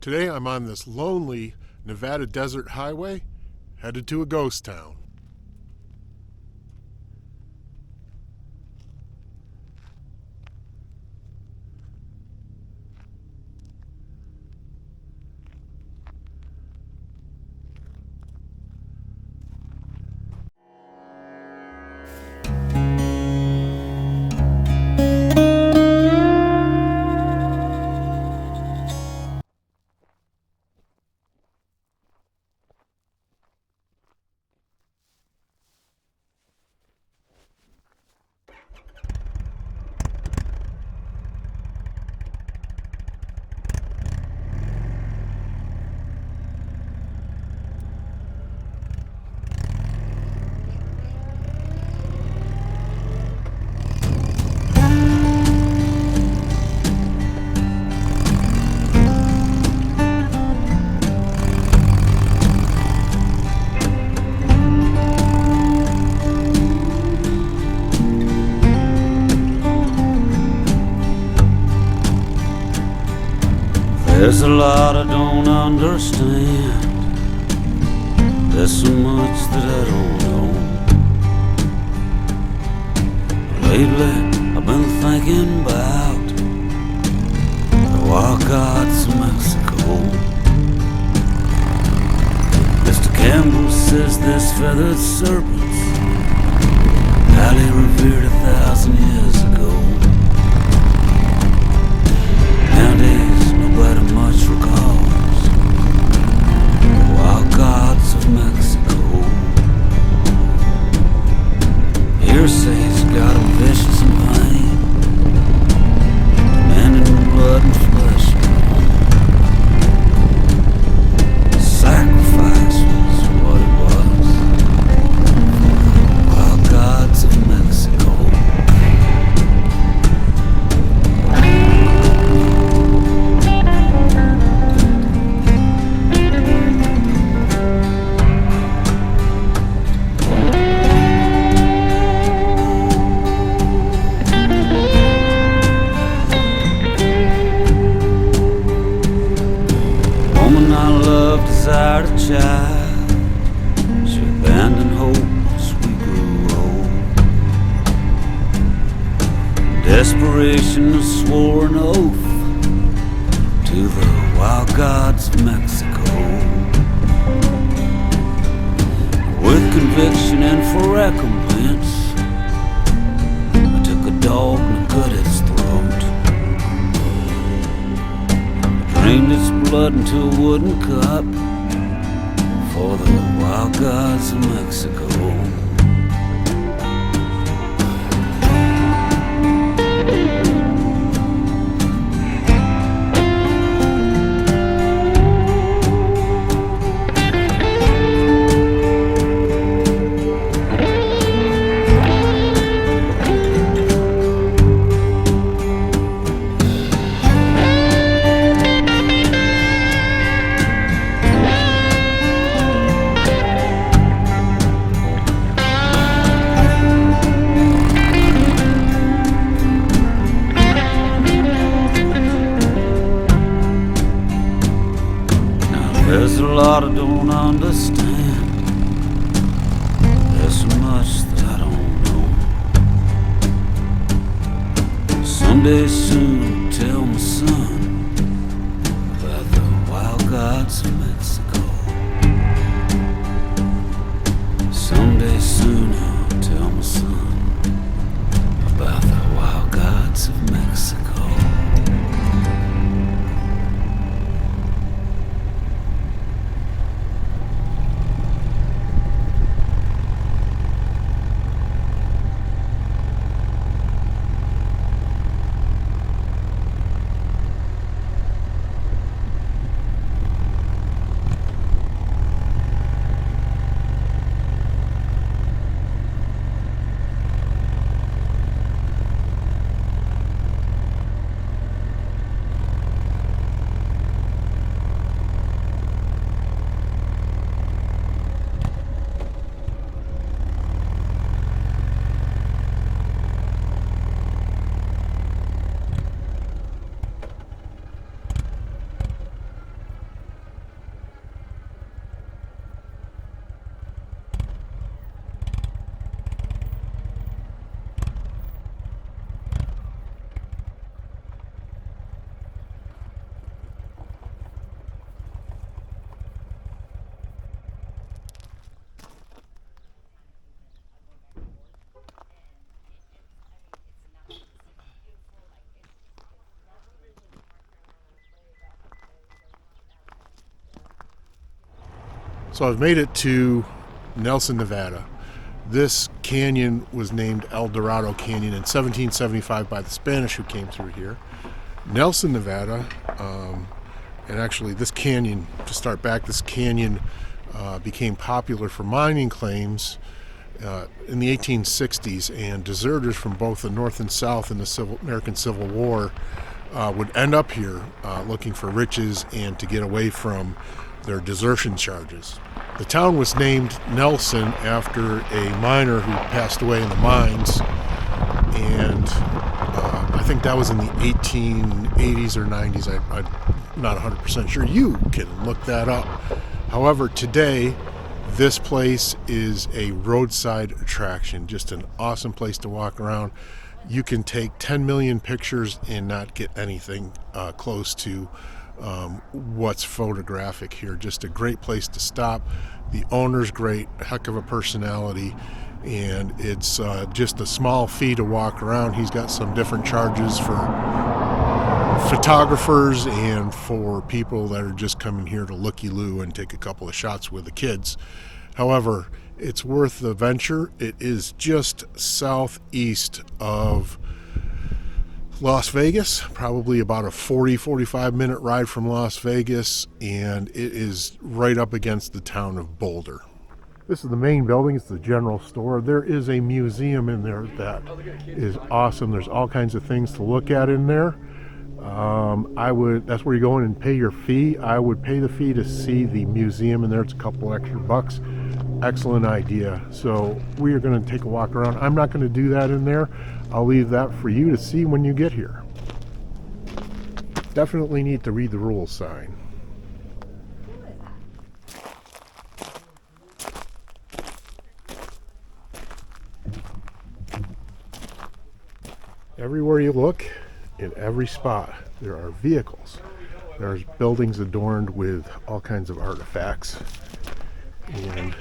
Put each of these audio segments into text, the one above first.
Today I'm on this lonely Nevada desert highway, headed to a ghost town. There's a lot I don't understand. There's so much that I don't know. Lately I've been thinking about the wild gods of Mexico. Mr. Campbell says there's feathered serpents highly revered 1,000 years ago. Nowadays nobody much recalls the wild gods of Mexico. Hearsay's got 'em vicious and vain, demanding blood and flesh and bone. Sacrifice was what it was. Wild gods of Mexico. Desired a child, she abandoned hope as we grew old. In desperation swore an oath to the wild gods of Mexico. With conviction and for recompense, I took a dog and cut its throat. I drained its blood into a wooden cup for the wild gods of Mexico. There's a lot I don't understand. There's so much that I don't know. Someday soon I'll tell my son about the wild gods of Mexico. Someday soon I'll tell my son about the wild gods of Mexico. So I've made it to Nelson, Nevada. This canyon was named El Dorado Canyon in 1775 by the Spanish who came through here. Nelson, Nevada, and actually this canyon, to start back, this canyon became popular for mining claims in the 1860s, and deserters from both the North and South in the American Civil War would end up here looking for riches and to get away from their desertion charges. The town was named Nelson after a miner who passed away in the mines, and I think that was in the 1880s or 90s. I'm not 100% sure. You can look that up. However, today, this place is a roadside attraction, just an awesome place to walk around. You can take 10 million pictures and not get anything close to what's photographic here. Just a great place to stop. The owner's great, a heck of a personality, and it's just a small fee to walk around. He's got some different charges for photographers and for people that are just coming here to looky-loo and take a couple of shots with the kids. However, it's worth the venture. It is just southeast of Las Vegas, probably about a 45 minute ride from Las Vegas, and it is right up against the town of Boulder. This is the main building. It's the general store. There is a museum in there that is awesome. There's all kinds of things to look at in there. That's where you go in and pay your fee. I would pay the fee to see the museum in there. It's a couple extra bucks. Excellent idea. So we are going to take a walk around. I'm not going to do that in there. I'll leave that for you to see when you get here. Definitely need to read the rules sign. Everywhere you look, in every spot, there are vehicles. There's buildings adorned with all kinds of artifacts. And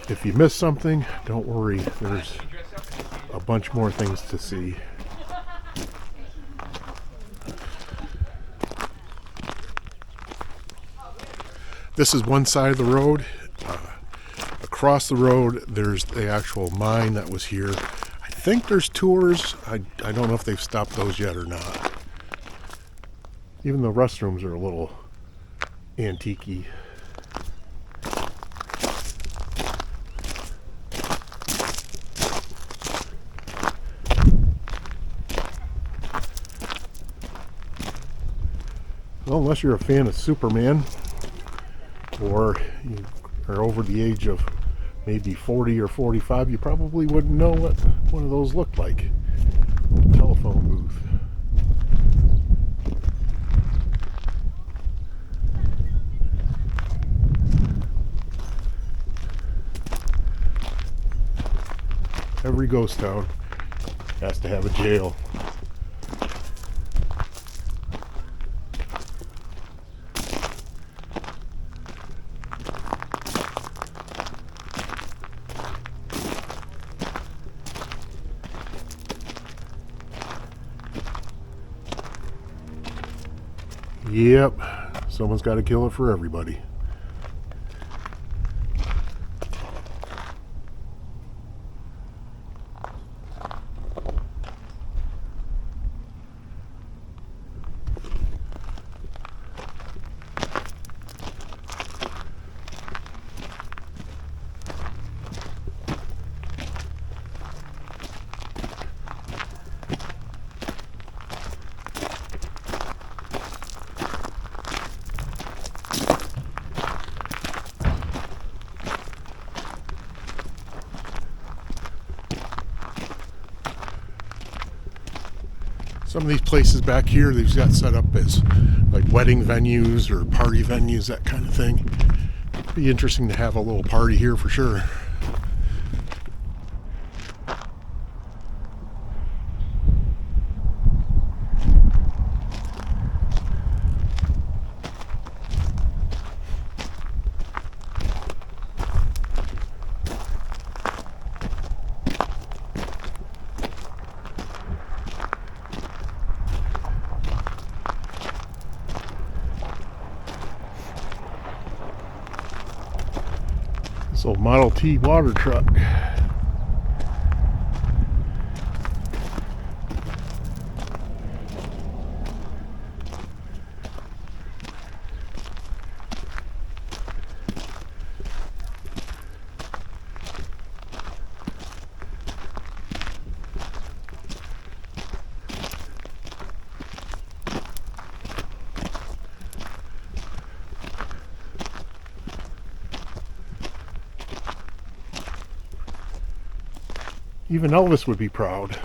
if you miss something, don't worry, there's a bunch more things to see. This is one side of the road. Across the road, there's the actual mine that was here. I think there's tours. I don't know if they've stopped those yet or not. Even the restrooms are a little antique-y. Well, unless you're a fan of Superman, or you are over the age of maybe 40 or 45, you probably wouldn't know what one of those looked like. A telephone booth. Every ghost town has to have a jail. Yep, someone's got to kill it for everybody. Some of these places back here, they've got set up as like wedding venues or party venues, that kind of thing. It'd be interesting to have a little party here for sure. So Model T water truck. Even Elvis would be proud.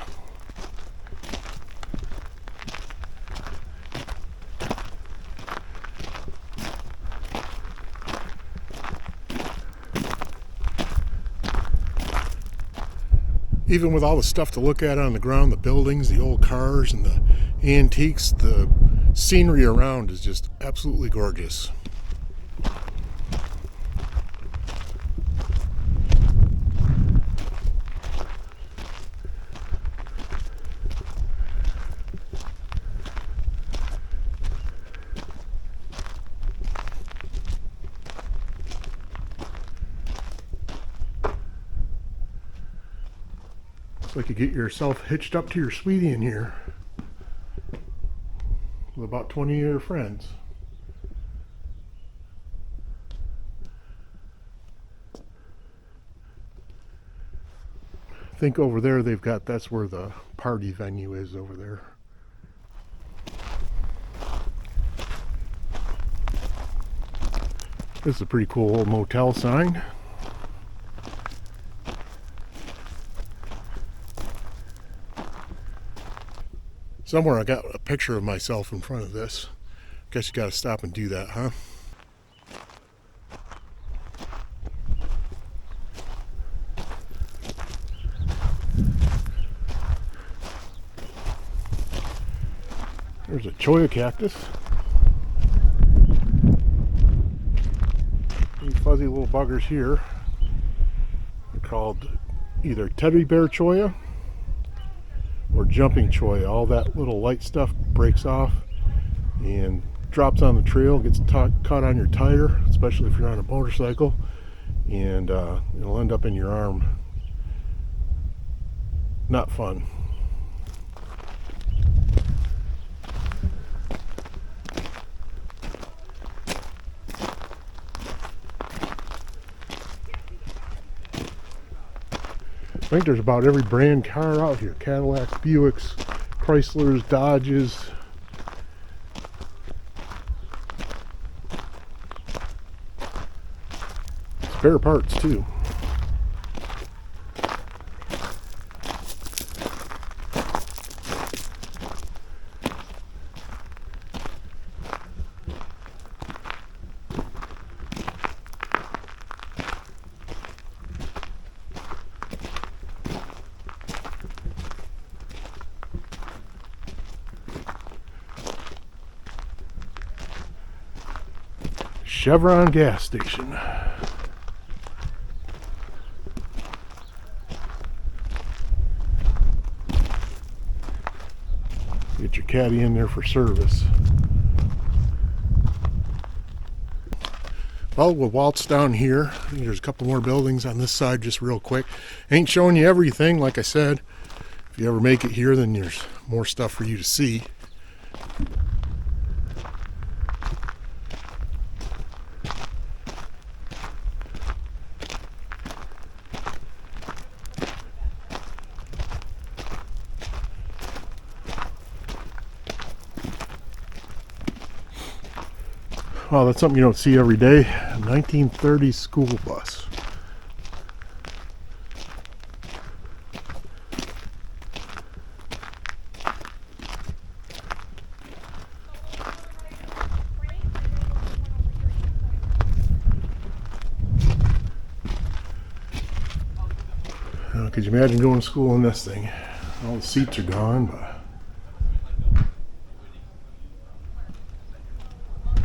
Even with all the stuff to look at on the ground, the buildings, the old cars, and the antiques, the scenery around is just absolutely gorgeous. Looks like you get yourself hitched up to your sweetie in here with about 20 of your friends. I think over there they've got, that's where the party venue is over there. This is a pretty cool old motel sign. Somewhere I got a picture of myself in front of this. Guess you gotta stop and do that, huh? There's a cholla cactus. These fuzzy little buggers here are called either teddy bear cholla or jumping cholla. All that little light stuff breaks off and drops on the trail, gets caught on your tire, especially if you're on a motorcycle, and it'll end up in your arm. Not fun. I think there's about every brand car out here. Cadillacs, Buicks, Chryslers, Dodges. Spare parts too. Chevron gas station. Get your caddy in there for service. Well, we'll waltz down here. I think there's a couple more buildings on this side just real quick. Ain't showing you everything, like I said. If you ever make it here, then there's more stuff for you to see. Wow, that's something you don't see every day. A 1930s school bus. Could you imagine going to school in this thing? All the seats are gone, but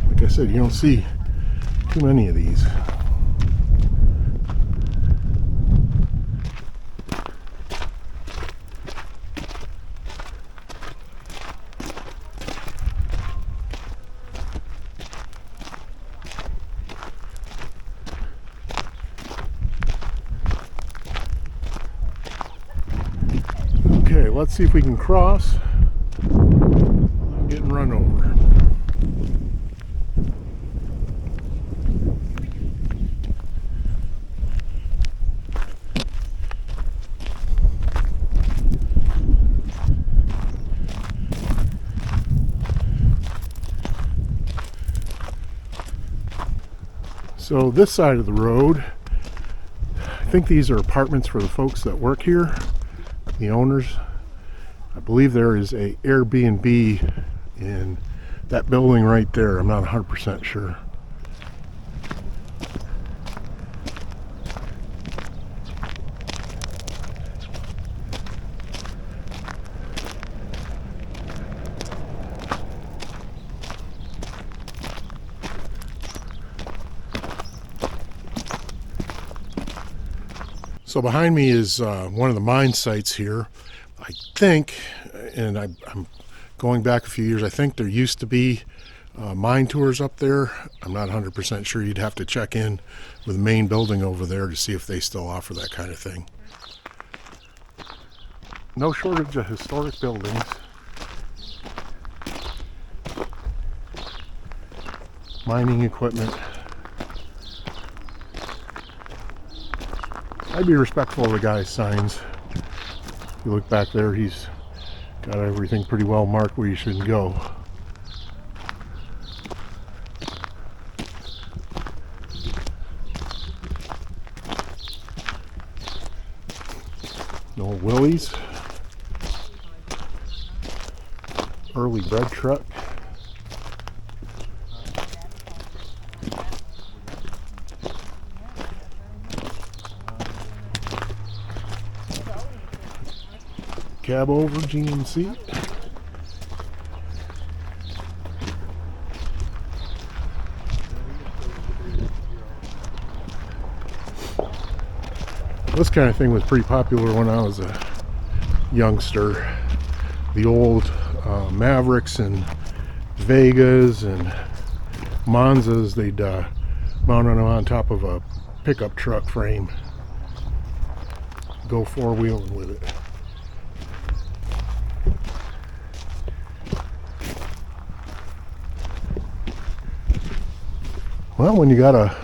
like I said, you don't see too many of these. let's see if we can cross without getting run over. So this side of the road, I think these are apartments for the folks that work here, the owners. I believe there is a Airbnb in that building right there. I'm not 100% sure. So behind me is one of the mine sites here. I think, and I'm going back a few years, I think there used to be mine tours up there. I'm not 100% sure. You'd have to check in with the main building over there to see if they still offer that kind of thing. No shortage of historic buildings. Mining equipment. I'd be respectful of the guy's signs. If you look back there, he's got everything pretty well marked where you shouldn't go. No Willie's. Early bread truck. Cab over GMC. This kind of thing was pretty popular when I was a youngster. The old Mavericks and Vegas and Monzas, they'd mount them on top of a pickup truck frame. Go four-wheeling with it. Well, when you got a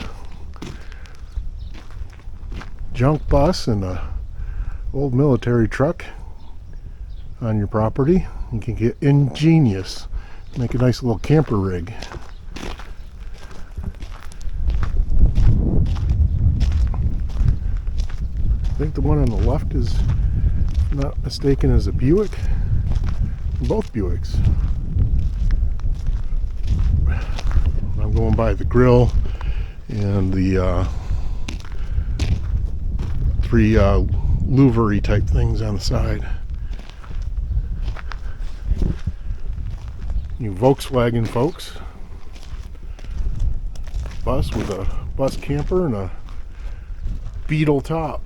junk bus and a old military truck on your property, you can get ingenious. Make a nice little camper rig. I think the one on the left is, if I'm not mistaken, is a Buick. Both Buicks. I'm going by the grill and the three louvery type things on the side. You Volkswagen folks. Bus with a bus camper and a Beetle top.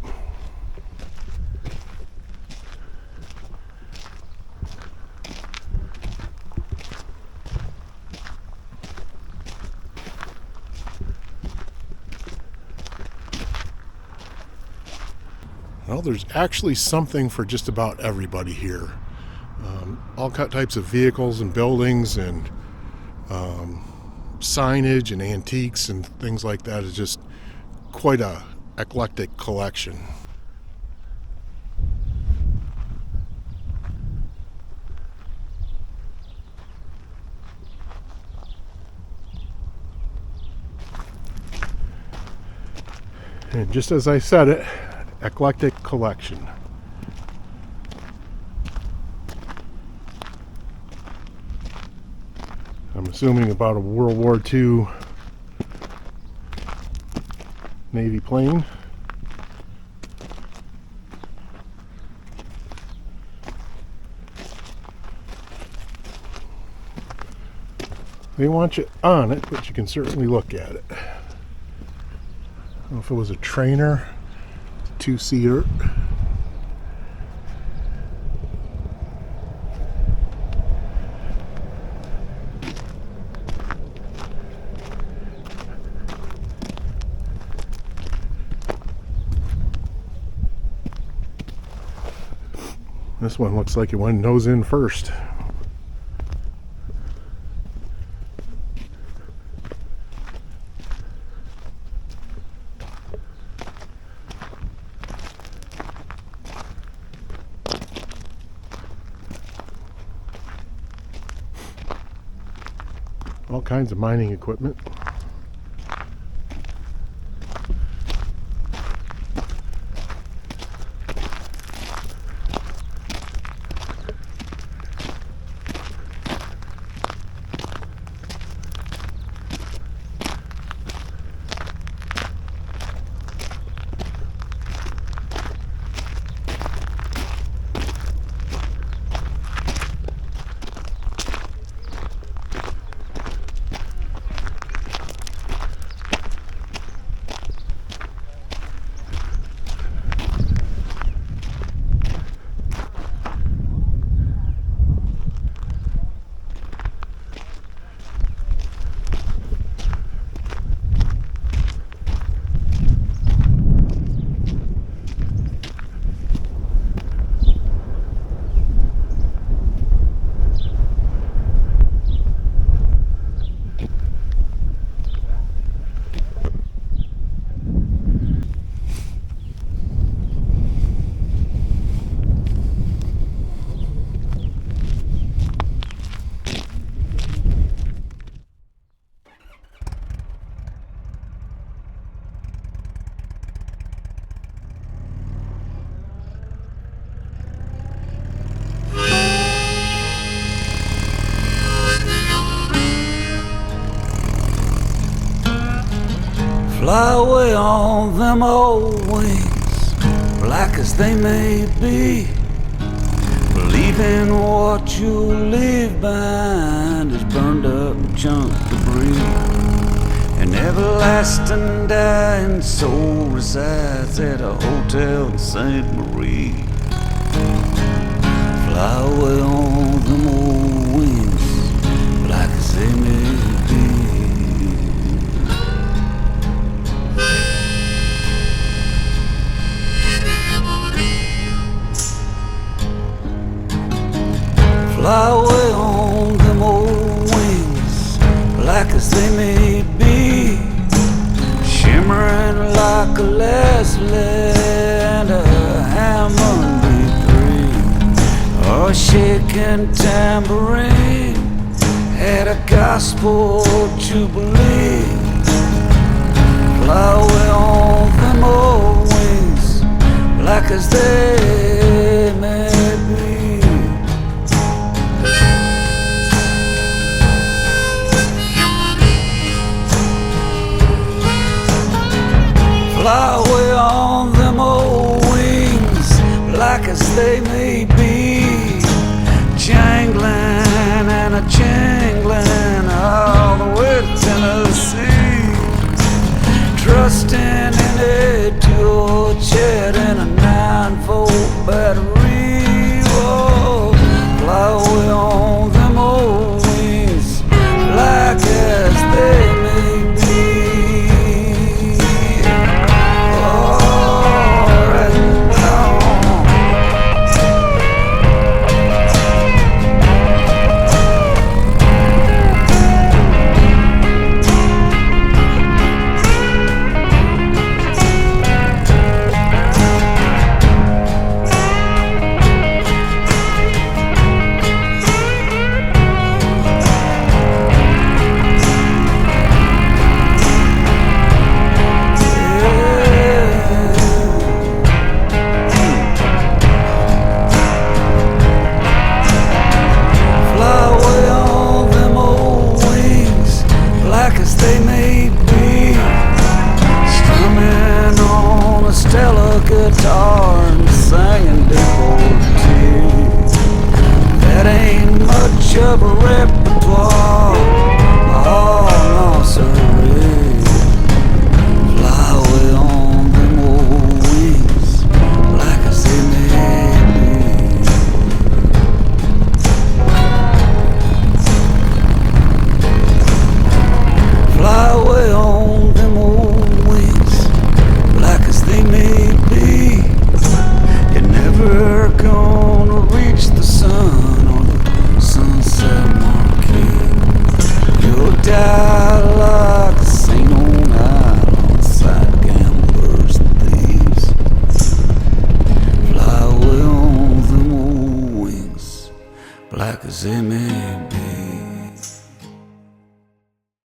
Well, there's actually something for just about everybody here. All types of vehicles and buildings and signage and antiques and things like that. Is just quite a eclectic collection. And just as I said it, eclectic collection. I'm assuming about a World War II Navy plane. They want you on it, but you can certainly look at it. I don't know if it was a trainer, two-seater. This one looks like it went nose in first. All kinds of mining equipment. Fly away on them old wings, black as they may be. Believing what you leave behind is burned up junk debris. An everlasting dying soul resides at a hotel in St. Marie. Fly away on them old wings, black as they may be. Fly away on them old wings, black as they may be, shimmering like a Leslie and a Hammond B3, or a shaking tambourine at a gospel jubilee. Fly away on them old wings, black as they may be. Fly away on them old wings, black as they may be, jangling and a jangling all the way to Tennessee, trusting in a dual jet and a 9-volt battery.